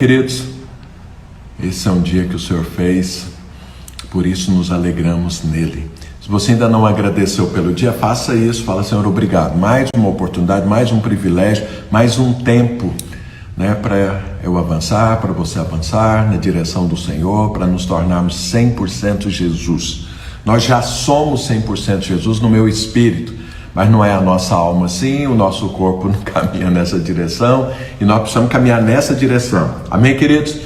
Queridos, esse é um dia que o Senhor fez, por isso nos alegramos nele. Se você ainda não agradeceu pelo dia, faça isso, fala: Senhor, obrigado, mais uma oportunidade, mais um privilégio, mais um tempo, para eu avançar, para você avançar na direção do Senhor, para nos tornarmos 100% Jesus. Nós já somos 100% Jesus no meu espírito, mas não é a nossa alma assim, o nosso corpo não caminha nessa direção, e nós precisamos caminhar nessa direção. Amém, queridos?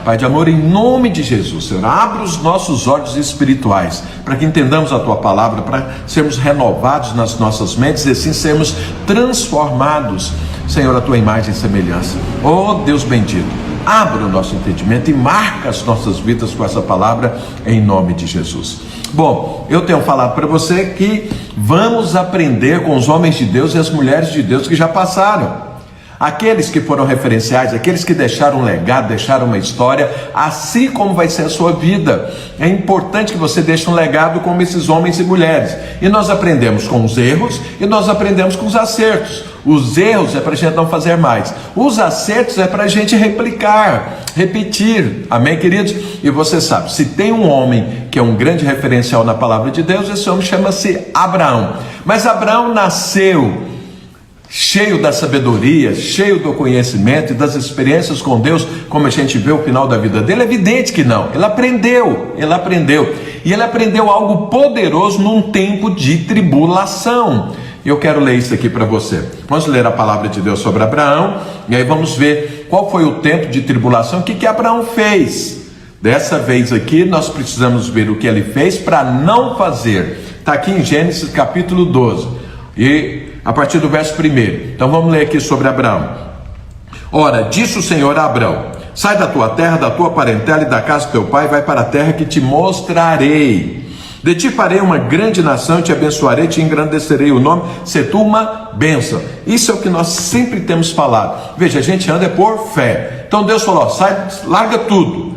Pai de amor, em nome de Jesus, Senhor, abre os nossos olhos espirituais, para que entendamos a Tua palavra, para sermos renovados nas nossas mentes, e assim sermos transformados, Senhor, a Tua imagem e semelhança. Oh Deus bendito, abra o nosso entendimento e marca as nossas vidas com essa palavra, em nome de Jesus. Bom, eu tenho falado para você que vamos aprender com os homens de Deus e as mulheres de Deus que já passaram. Aqueles que foram referenciais, aqueles que deixaram um legado, deixaram uma história, assim como vai ser a sua vida. É importante que você deixe um legado como esses homens e mulheres. E nós aprendemos com os erros e nós aprendemos com os acertos. Os erros é para a gente não fazer mais. Os acertos é para a gente replicar, repetir. Amém, queridos? E você sabe, se tem um homem que é um grande referencial na palavra de Deus, esse homem chama-se Abraão. Mas Abraão nasceu cheio da sabedoria, cheio do conhecimento e das experiências com Deus, como a gente vê o final da vida dele. É evidente que não, ele aprendeu, e ele aprendeu algo poderoso num tempo de tribulação. E eu quero ler isso aqui para você. Vamos ler a palavra de Deus sobre Abraão, e aí vamos ver qual foi o tempo de tribulação, o que Abraão fez. Dessa vez aqui nós precisamos ver o que ele fez para não fazer. Está aqui em Gênesis capítulo 12, e a partir do verso 1. Então vamos ler aqui sobre Abraão. Ora, disse o Senhor a Abraão: sai da tua terra, da tua parentela e da casa do teu pai, vai para a terra que te mostrarei. De ti farei uma grande nação, te abençoarei, te engrandecerei o nome, se tu uma bênção. Isso é o que nós sempre temos falado. Veja, a gente anda por fé. Então Deus falou: sai, larga tudo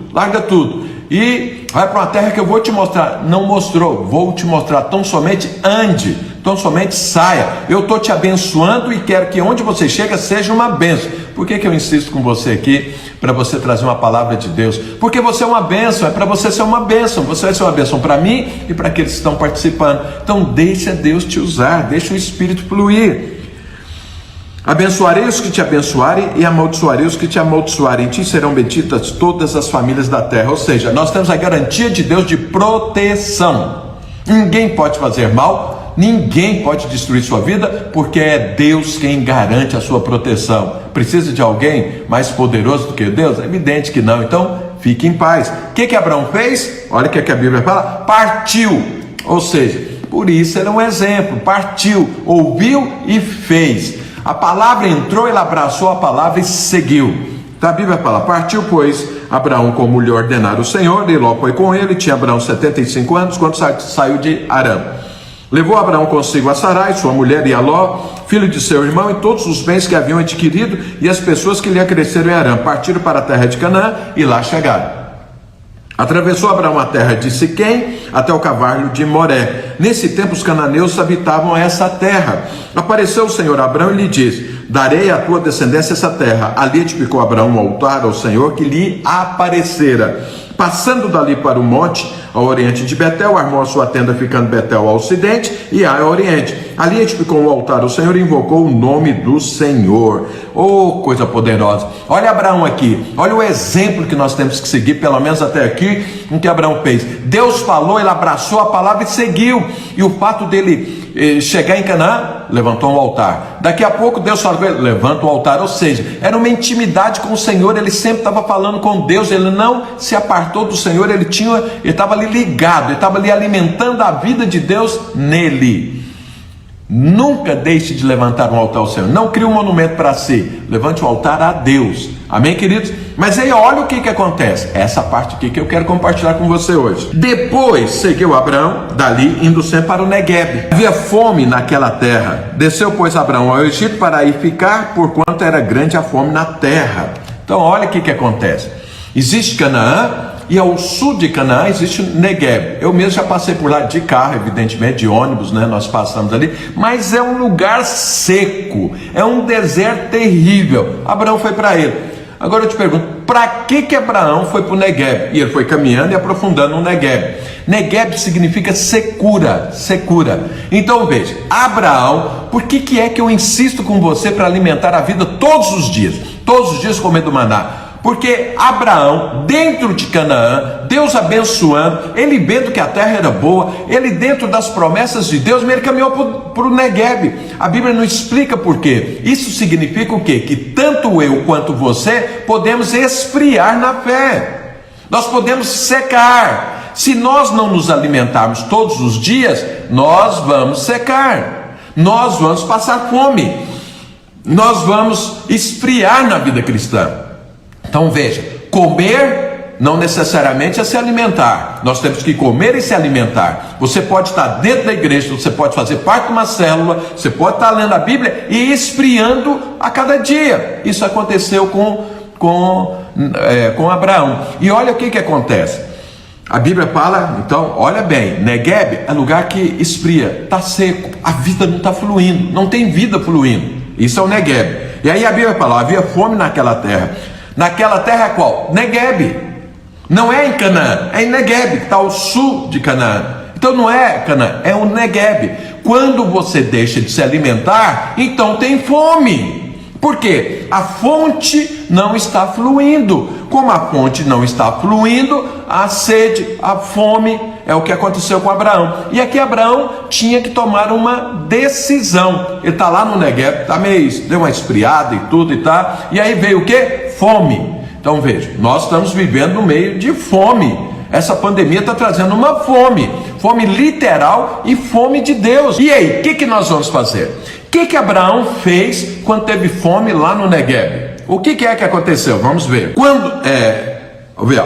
e vai para uma terra que eu vou te mostrar. Não mostrou, vou te mostrar. Tão somente ande, tão somente saia. Eu estou te abençoando e quero que onde você chega seja uma bênção. Por que eu insisto com você aqui para você trazer uma palavra de Deus? Porque você é uma bênção, é para você ser uma bênção. Você vai ser uma bênção para mim e para aqueles que estão participando. Então deixa Deus te usar, deixa o Espírito fluir. Abençoarei os que te abençoarem e amaldiçoarei os que te amaldiçoarem. Em ti serão benditas todas as famílias da terra. Ou seja, nós temos a garantia de Deus de proteção. Ninguém pode fazer mal, ninguém pode destruir sua vida, porque é Deus quem garante a sua proteção. Precisa de alguém mais poderoso do que Deus? É evidente que não. Então fique em paz. O que Abraão fez? Olha o que a Bíblia fala: partiu. Ou seja, por isso ele é um exemplo. Partiu, ouviu e fez. A palavra entrou, ele abraçou a palavra e seguiu. Então a Bíblia fala: partiu, pois, Abraão como lhe ordenara o Senhor, e Ló foi com ele. Tinha Abraão 75 anos quando saiu de Harã. Levou Abraão consigo a Sarai, sua mulher, e a Ló, filho de seu irmão, e todos os bens que haviam adquirido, e as pessoas que lhe acresceram em Harã. Partiram para a terra de Canaã e lá chegaram. Atravessou Abraão a terra de Siquém até o carvalho de Moré. Nesse tempo os cananeus habitavam essa terra. Apareceu o Senhor a Abraão e lhe disse: darei à tua descendência essa terra. Ali edificou Abraão um altar ao Senhor que lhe aparecera. Passando dali para o monte, ao oriente de Betel, armou a sua tenda, ficando Betel ao ocidente e Ai ao oriente. Ali edificou um altar ao Senhor e invocou o nome do Senhor. Oh, coisa poderosa! Olha Abraão aqui, olha o exemplo que nós temos que seguir, pelo menos até aqui, o que Abraão fez. Deus falou, ele abraçou a palavra e seguiu. E o fato dele chegar em Canaã, levantou um altar. Daqui a pouco Deus falou com ele: levanta o altar. Ou seja, era uma intimidade com o Senhor. Ele sempre estava falando com Deus, ele não se apartou do Senhor. Ele estava ali ligado, ele estava ali alimentando a vida de Deus nele. Nunca deixe de levantar um altar ao Senhor. Não crie um monumento para si, levante um altar a Deus. Amém, queridos? Mas aí olha o que acontece. Essa parte aqui que eu quero compartilhar com você hoje. Depois seguiu Abraão dali, indo sempre para o Neguebe. Havia fome naquela terra. Desceu, pois, Abraão ao Egito para ir ficar, porquanto era grande a fome na terra. Então olha o que acontece. Existe Canaã, e ao sul de Canaã existe Neguebe. Eu mesmo já passei por lá de carro, evidentemente, de ônibus, nós passamos ali, mas é um lugar seco, é um deserto terrível. Abraão foi para ele. Agora eu te pergunto, Para que Abraão foi para o Negueb? E ele foi caminhando e aprofundando o Negueb. Negueb significa secura, secura. Então veja, Abraão, por que é que eu insisto com você para alimentar a vida todos os dias comendo maná? Porque Abraão, dentro de Canaã, Deus abençoando, ele vendo que a terra era boa, ele dentro das promessas de Deus, ele caminhou para o Negueb. A Bíblia não explica por quê. Isso significa o quê? Que tanto eu quanto você podemos esfriar na fé. Nós podemos secar. Se nós não nos alimentarmos todos os dias, nós vamos secar. Nós vamos passar fome. Nós vamos esfriar na vida cristã. Então veja, comer não necessariamente é se alimentar. Nós temos que comer e se alimentar. Você pode estar dentro da igreja, você pode fazer parte de uma célula, você pode estar lendo a Bíblia e esfriando a cada dia. Isso aconteceu com Abraão. E olha o que acontece. A Bíblia fala, então, olha bem, Negueb é lugar que esfria, está seco, a vida não está fluindo, não tem vida fluindo. Isso é o Negueb. E aí a Bíblia fala, havia fome naquela terra. Naquela terra é qual? Negueb. Não é em Canaã, é em Negueb, que está ao sul de Canaã. Então não é Canaã, é o Negueb. Quando você deixa de se alimentar, então tem fome. Por quê? A fonte não está fluindo. Como a fonte não está fluindo, a sede, a fome, é o que aconteceu com Abraão. E aqui Abraão tinha que tomar uma decisão. Ele está lá no Negueb, tá meio, deu uma esfriada e tudo e tá. E aí veio o quê? Fome. Então veja, nós estamos vivendo no meio de fome. Essa pandemia está trazendo uma fome. Fome literal e fome de Deus. E aí, o que nós vamos fazer? O que Abraão fez quando teve fome lá no Negueb? O que é que aconteceu? Vamos ver. Quando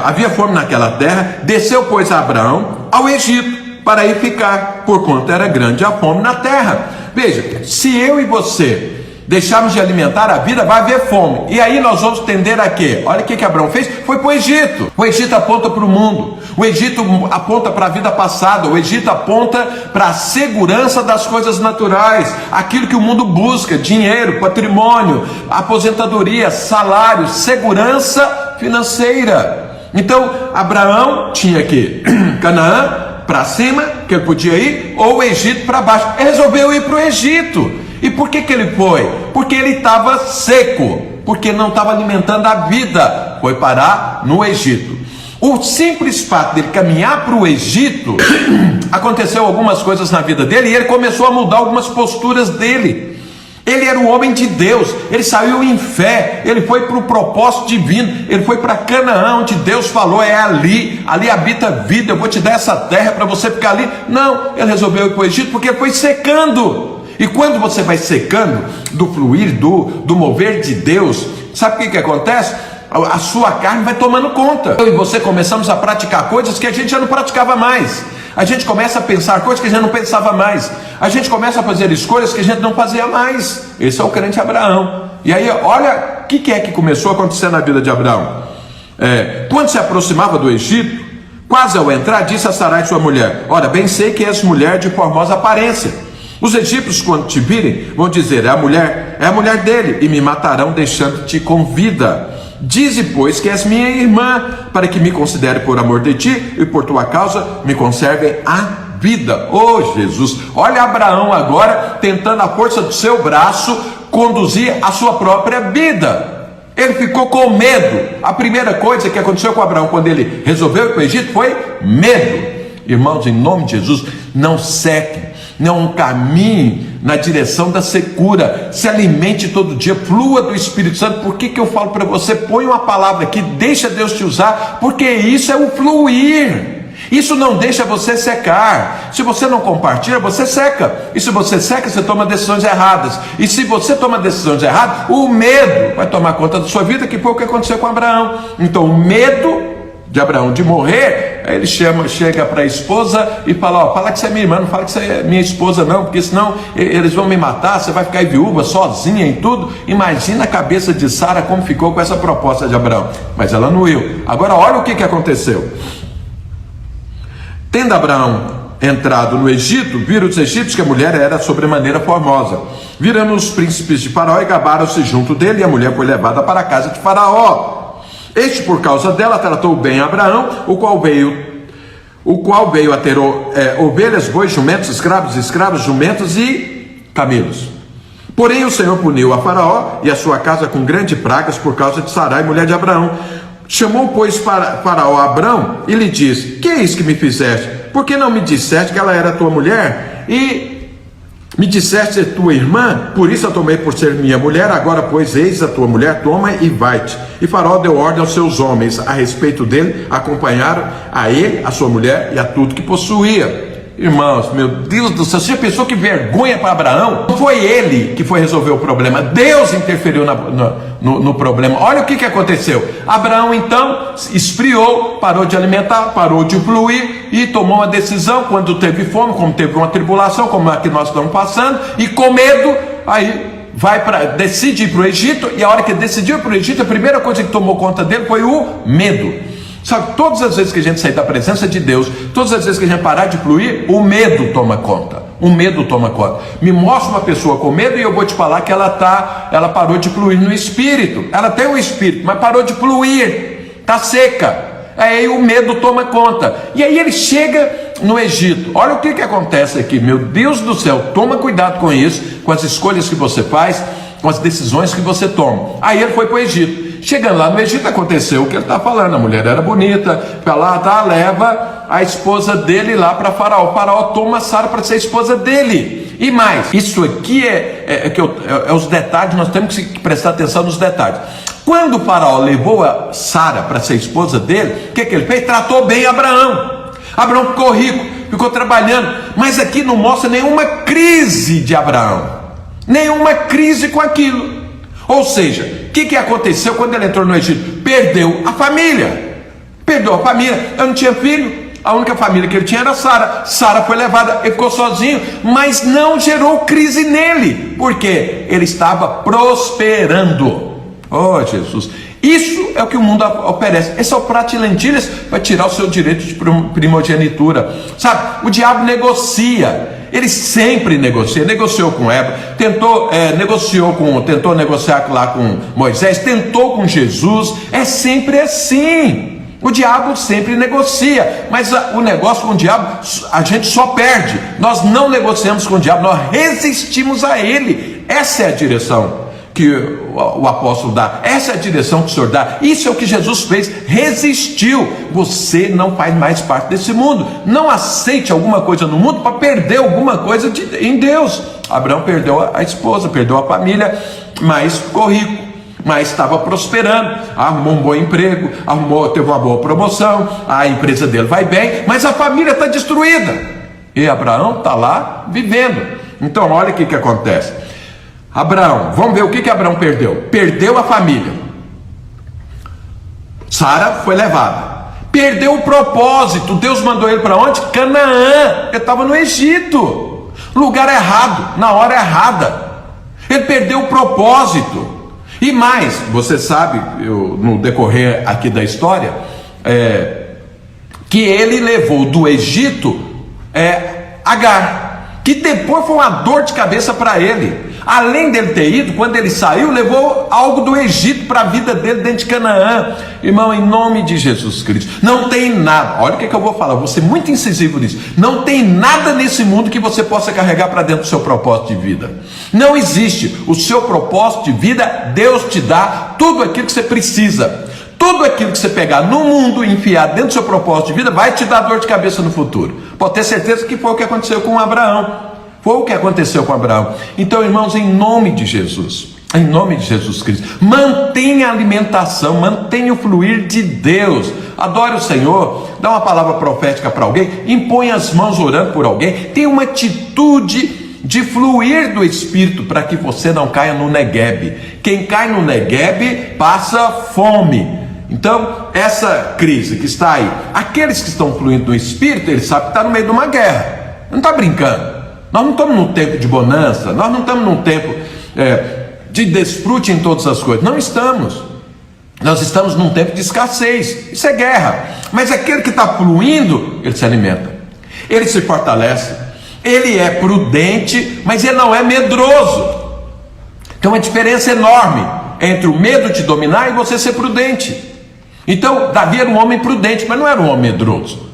havia fome naquela terra, desceu, pois, Abraão ao Egito para ir ficar, porquanto era grande a fome na terra. Veja, se eu e você deixarmos de alimentar a vida, vai haver fome. E aí nós vamos tender a quê? Olha o que Abraão fez, foi para o Egito. O Egito aponta para o mundo. O Egito aponta para a vida passada. O Egito aponta para a segurança das coisas naturais. Aquilo que o mundo busca, dinheiro, patrimônio, aposentadoria, salário, segurança financeira. Então, Abraão tinha que Canaã para cima, que ele podia ir, ou o Egito para baixo. Ele resolveu ir para o Egito. E por que ele foi? Porque ele estava seco, porque não estava alimentando a vida, foi parar no Egito. O simples fato dele caminhar para o Egito, aconteceu algumas coisas na vida dele, e ele começou a mudar algumas posturas dele. Ele era um homem de Deus, ele saiu em fé, ele foi para o propósito divino, ele foi para Canaã, onde Deus falou, é ali habita a vida, eu vou te dar essa terra para você ficar ali. Não, ele resolveu ir para o Egito porque ele foi secando. E quando você vai secando do fluir, do mover de Deus, sabe o que acontece? A sua carne vai tomando conta. Eu e você começamos a praticar coisas que a gente já não praticava mais. A gente começa a pensar coisas que a gente não pensava mais. A gente começa a fazer escolhas que a gente não fazia mais. Esse é o crente Abraão. E aí, olha o que é que começou a acontecer na vida de Abraão. Quando se aproximava do Egito, quase ao entrar, disse a Sarai, sua mulher: ora, bem sei que és mulher de formosa aparência. Os egípcios, quando te virem, vão dizer: é a mulher dele, e me matarão, deixando-te com vida. Dize, pois, que és minha irmã, para que me considere por amor de ti, e por tua causa me conservem a vida. Oh Jesus, olha Abraão agora, tentando a força do seu braço, conduzir a sua própria vida. Ele ficou com medo. A primeira coisa que aconteceu com Abraão, quando ele resolveu ir para o Egito, foi medo. Irmãos, em nome de Jesus, não sequem, não caminhe na direção da secura, se alimente todo dia, flua do Espírito Santo. Por que eu falo para você? Põe uma palavra aqui, deixa Deus te usar, porque isso é o fluir. Isso não deixa você secar. Se você não compartilha, você seca. E se você seca, você toma decisões erradas. E se você toma decisões erradas, o medo vai tomar conta da sua vida, que foi o que aconteceu com Abraão. Então o medo de Abraão de morrer, aí ele chega para a esposa e fala: fala que você é minha irmã, não fala que você é minha esposa não, porque senão eles vão me matar, você vai ficar viúva, sozinha e tudo. Imagina a cabeça de Sara como ficou com essa proposta de Abraão. Mas ela não ia. Agora olha o que aconteceu. Tendo Abraão entrado no Egito, viram os egípcios que a mulher era sobremaneira formosa. Viram os príncipes de Faraó e gabaram-se junto dele, e a mulher foi levada para a casa de Faraó. Este, por causa dela, tratou bem Abraão, o qual veio a ter ovelhas, bois, jumentos, escravos, jumentos e camelos. Porém o Senhor puniu a Faraó e a sua casa com grandes pragas por causa de Sarai, mulher de Abraão. Chamou, pois, Faraó a Abraão e lhe disse: que é isso que me fizeste? Por que não me disseste que ela era tua mulher? E me disseste ser tua irmã? Por isso a tomei por ser minha mulher. Agora, pois, eis a tua mulher, toma e vai-te. E Faraó deu ordem aos seus homens a respeito dele, acompanharam a ele, a sua mulher e a tudo que possuía. Irmãos, meu Deus do céu, você já pensou que vergonha para Abraão? Não foi ele que foi resolver o problema, Deus interferiu no problema. Olha o que aconteceu. Abraão então esfriou, parou de alimentar, parou de fluir e tomou uma decisão quando teve fome, como teve uma tribulação, como a que nós estamos passando, e com medo, aí decide ir para o Egito. E a hora que decidiu ir para o Egito, a primeira coisa que tomou conta dele foi o medo. Sabe, todas as vezes que a gente sair da presença de Deus, todas as vezes que a gente parar de fluir, o medo toma conta. O medo toma conta. Me mostra uma pessoa com medo e eu vou te falar que ela parou de fluir no espírito. Ela tem um espírito, mas parou de fluir, está seca. Aí o medo toma conta. E aí ele chega no Egito. Olha o que acontece aqui, meu Deus do céu. Toma cuidado com isso, com as escolhas que você faz, com as decisões que você toma. Aí ele foi para o Egito. Chegando lá no Egito, aconteceu o que ele está falando. A mulher era bonita, para lá, leva a esposa dele lá para Faraó. Faraó toma Sara para ser esposa dele. E mais, isso aqui é os detalhes. Nós temos que prestar atenção nos detalhes. Quando o Faraó levou a Sara para ser esposa dele, o que ele fez? Tratou bem Abraão. Abraão ficou rico, ficou trabalhando. Mas aqui não mostra nenhuma crise de Abraão, nenhuma crise com aquilo. Ou seja, o que aconteceu quando ele entrou no Egito? Perdeu a família. Perdeu a família. Eu não tinha filho. A única família que ele tinha era Sara. Sara foi levada, ele ficou sozinho. Mas não gerou crise nele. Porque ele estava prosperando. Oh, Jesus. Isso é o que o mundo oferece. Esse é o prato de lentilhas para tirar o seu direito de primogenitura. Sabe, o diabo negocia. Ele sempre negocia. Negociou com Eva, tentou negociar lá com Moisés, tentou com Jesus. É sempre assim. O diabo sempre negocia, mas o negócio com o diabo, a gente só perde. Nós não negociamos com o diabo, nós resistimos a ele. Essa é a direção que o apóstolo dá, essa é a direção que o Senhor dá. Isso é o que Jesus fez, resistiu. Você não faz mais parte desse mundo. Não aceite alguma coisa no mundo para perder alguma coisa em Deus. Abraão perdeu a esposa, perdeu a família, mas ficou rico, mas estava prosperando, arrumou um bom emprego, teve uma boa promoção, a empresa dele vai bem, mas a família está destruída, e Abraão está lá vivendo. Então olha o que acontece. Abraão, vamos ver o que Abraão perdeu. Perdeu a família. Sara foi levada. Perdeu o propósito. Deus mandou ele para onde? Canaã. Ele estava no Egito. Lugar errado, na hora errada. Ele perdeu o propósito. E mais, você sabe, no decorrer aqui da história, que ele levou do Egito Agar, que depois foi uma dor de cabeça para ele. Além dele ter ido, quando ele saiu, levou algo do Egito para a vida dele dentro de Canaã. Irmão, em nome de Jesus Cristo, não tem nada, olha o que eu vou falar, vou ser muito incisivo nisso. Não tem nada nesse mundo que você possa carregar para dentro do seu propósito de vida. Não existe. O seu propósito de vida, Deus te dá tudo aquilo que você precisa. Tudo aquilo que você pegar no mundo e enfiar dentro do seu propósito de vida vai te dar dor de cabeça no futuro. Pode ter certeza que foi o que aconteceu com Abraão. Foi o que aconteceu com Abraão. Então, irmãos, em nome de Jesus Cristo, mantenha a alimentação, mantenha o fluir de Deus. Adore o Senhor, dá uma palavra profética para alguém, impõe as mãos orando por alguém, tenha uma atitude de fluir do Espírito para que você não caia no Negueb. Quem cai no Negueb passa fome. Então, essa crise que está aí, aqueles que estão fluindo no Espírito, eles sabem que está no meio de uma guerra, não está brincando. Nós não estamos num tempo de bonança, nós não estamos num tempo de desfrute em todas as coisas, não estamos. Nós estamos num tempo de escassez, isso é guerra. Mas aquele que está fluindo, ele se alimenta, ele se fortalece, ele é prudente, mas ele não é medroso. Tem uma diferença enorme entre o medo te dominar e você ser prudente. Então, Davi era um homem prudente, mas não era um homem medroso.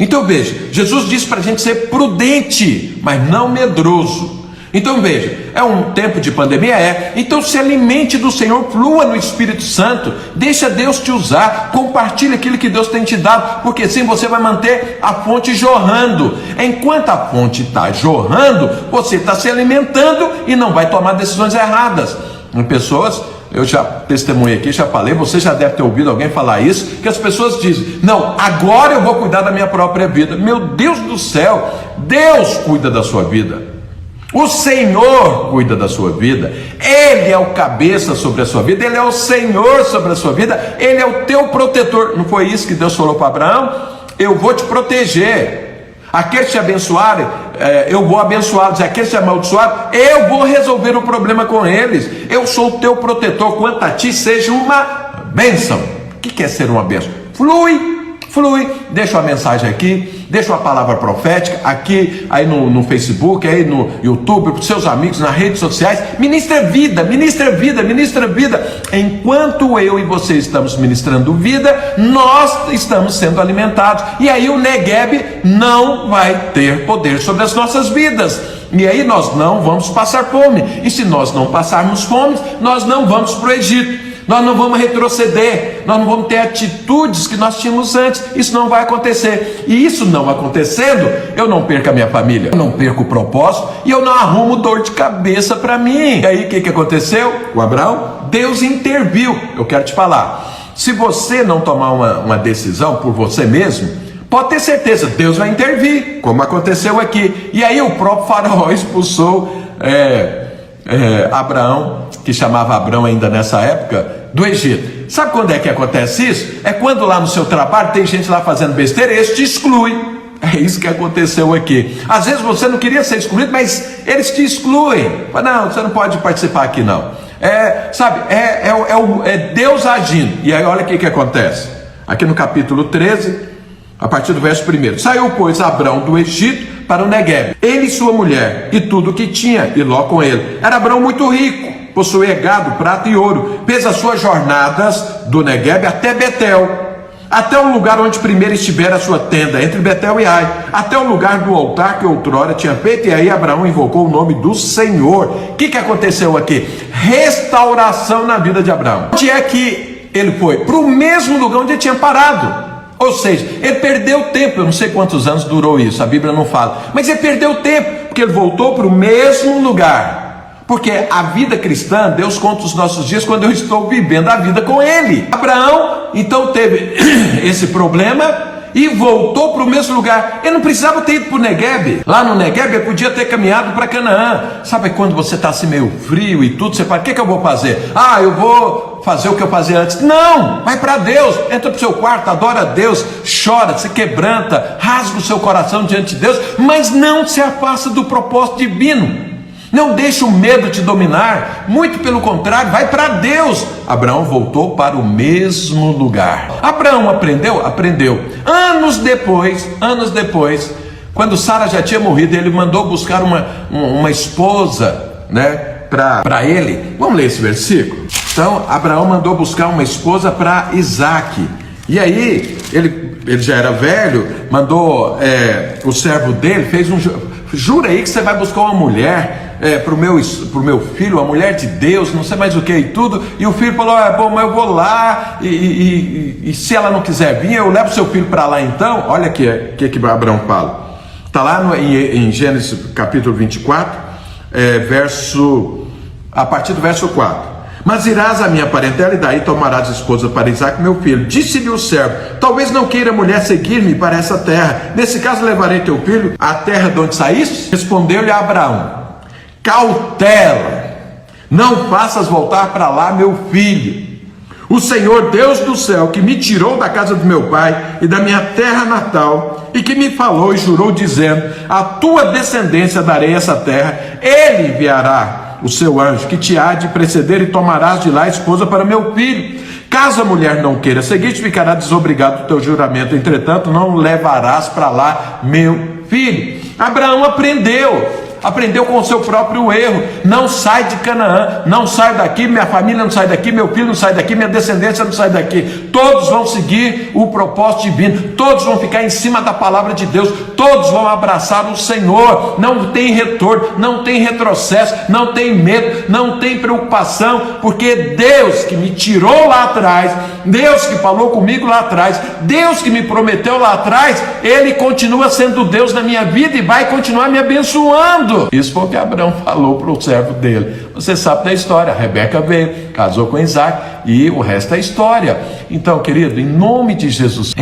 Então veja, Jesus disse para a gente ser prudente, mas não medroso. Então veja, é um tempo de pandemia, então se alimente do Senhor, flua no Espírito Santo, deixa Deus te usar, compartilha aquilo que Deus tem te dado, porque assim você vai manter a fonte jorrando. Enquanto a fonte está jorrando, você está se alimentando e não vai tomar decisões erradas. Pessoas, eu já testemunhei aqui, já falei, você já deve ter ouvido alguém falar isso, que as pessoas dizem, não, agora eu vou cuidar da minha própria vida. Meu Deus do céu, Deus cuida da sua vida. O Senhor cuida da sua vida, Ele é o cabeça sobre a sua vida, Ele é o Senhor sobre a sua vida, Ele é o teu protetor. Não foi isso que Deus falou para Abraão? Eu vou te proteger. Aqueles te abençoarem, eu vou abençoá-los. Aqueles te amaldiçoarem, eu vou resolver o problema com eles. Eu sou o teu protetor. Quanto a ti, seja uma bênção. O que é ser uma bênção? Flui. Deixa uma mensagem aqui, deixa uma palavra profética aqui, aí no Facebook, aí no YouTube, para os seus amigos, nas redes sociais. Ministra vida. Enquanto eu e você estamos ministrando vida, nós estamos sendo alimentados. E aí o Negueb não vai ter poder sobre as nossas vidas. E aí nós não vamos passar fome. E se nós não passarmos fome, nós não vamos para o Egito. Nós não vamos retroceder, nós não vamos ter atitudes que nós tínhamos antes. Isso não vai acontecer. E isso não acontecendo, eu não perco a minha família, eu não perco o propósito e eu não arrumo dor de cabeça para mim. E aí o que aconteceu com Abraão? Deus interviu. Eu quero te falar, se você não tomar uma decisão por você mesmo, pode ter certeza, Deus vai intervir, como aconteceu aqui. E aí o próprio faraó expulsou Abraão, que chamava Abrão ainda nessa época, do Egito. Sabe quando é que acontece isso? É quando lá no seu trabalho tem gente lá fazendo besteira e eles te excluem. É isso que aconteceu aqui. Às vezes você não queria ser excluído, mas eles te excluem. Não, você não pode participar aqui não. É Deus agindo. E aí olha o que acontece. Aqui no capítulo 13, a partir do verso 1. Saiu, pois, Abrão do Egito para o Negueb, ele e sua mulher, e tudo o que tinha, e Ló com ele. Era Abrão muito rico, possuía gado, prata e ouro. Fez as suas jornadas do Negueb até Betel, até o lugar onde primeiro estivera a sua tenda, entre Betel e Ai, até o lugar do altar que outrora tinha feito. E aí Abraão invocou o nome do Senhor. O que aconteceu aqui? Restauração na vida de Abraão. Onde é que ele foi? Para o mesmo lugar onde ele tinha parado. Ou seja, ele perdeu tempo. Eu não sei quantos anos durou isso, a Bíblia não fala, mas ele perdeu tempo, porque ele voltou para o mesmo lugar. Porque a vida cristã, Deus conta os nossos dias quando eu estou vivendo a vida com Ele. Abraão então teve esse problema e voltou para o mesmo lugar. Ele não precisava ter ido para o Negueb. Lá no Negueb ele podia ter caminhado para Canaã. Sabe quando você está assim meio frio e tudo, você fala, o que eu vou fazer? Eu vou fazer o que eu fazia antes. Não, vai para Deus, entra para o seu quarto, adora a Deus, chora, se quebranta, rasga o seu coração diante de Deus, mas não se afasta do propósito divino. Não deixe o medo te dominar, muito pelo contrário, vai para Deus. Abraão voltou para o mesmo lugar. Abraão aprendeu? Aprendeu. Anos depois, quando Sara já tinha morrido, ele mandou buscar uma esposa, para ele. Vamos ler esse versículo? Então, Abraão mandou buscar uma esposa para Isaque. E aí, ele já era velho, mandou o servo dele, fez jura aí que você vai buscar uma mulher para o meu filho, uma mulher de Deus, não sei mais o que e tudo. E o filho falou, bom, mas eu vou lá e se ela não quiser vir, eu levo seu filho para lá então. Olha aqui o que Abraão fala. Está lá em Gênesis capítulo 24, a partir do verso 4. Mas irás à minha parentela e daí tomarás esposa para Isaque, meu filho. Disse-lhe o servo, talvez não queira a mulher seguir-me para essa terra. Nesse caso levarei teu filho à terra de onde saíste? Respondeu-lhe Abraão, cautela, não faças voltar para lá meu filho. O Senhor Deus do céu, que me tirou da casa do meu pai e da minha terra natal, e que me falou e jurou dizendo, a tua descendência darei essa terra, ele enviará o seu anjo, que te há de preceder, e tomarás de lá a esposa para meu filho. Caso a mulher não queira seguir-te, ficará desobrigado do teu juramento, entretanto não levarás para lá meu filho. Abraão aprendeu. aprendeu com o seu próprio erro. Não sai de Canaã, não sai daqui, minha família não sai daqui, meu filho não sai daqui, minha descendência não sai daqui. Todos vão seguir o propósito divino, todos vão ficar em cima da palavra de Deus, todos vão abraçar o Senhor. Não tem retorno, não tem retrocesso, não tem medo, não tem preocupação, porque Deus que me tirou lá atrás, Deus que falou comigo lá atrás, Deus que me prometeu lá atrás, Ele continua sendo Deus na minha vida e vai continuar me abençoando. Isso foi o que Abraão falou para o servo dele. Você sabe da história, a Rebeca veio, casou com Isaac e o resto é história. Então, querido, em nome de Jesus,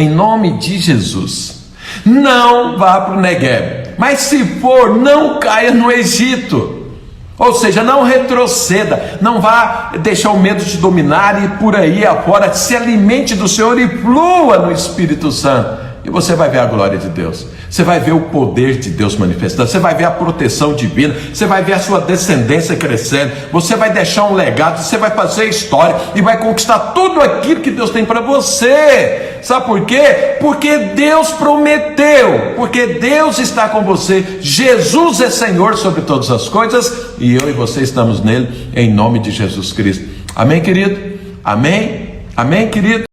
não vá para o Negueb, mas se for, não caia no Egito. Ou seja, não retroceda, não vá deixar o medo te dominar e por aí afora, se alimente do Senhor e flua no Espírito Santo. E você vai ver a glória de Deus, você vai ver o poder de Deus manifestado, você vai ver a proteção divina, você vai ver a sua descendência crescendo, você vai deixar um legado, você vai fazer história e vai conquistar tudo aquilo que Deus tem para você. Sabe por quê? Porque Deus prometeu, porque Deus está com você. Jesus é Senhor sobre todas as coisas e eu e você estamos nele, em nome de Jesus Cristo. Amém, querido? Amém? Amém, querido?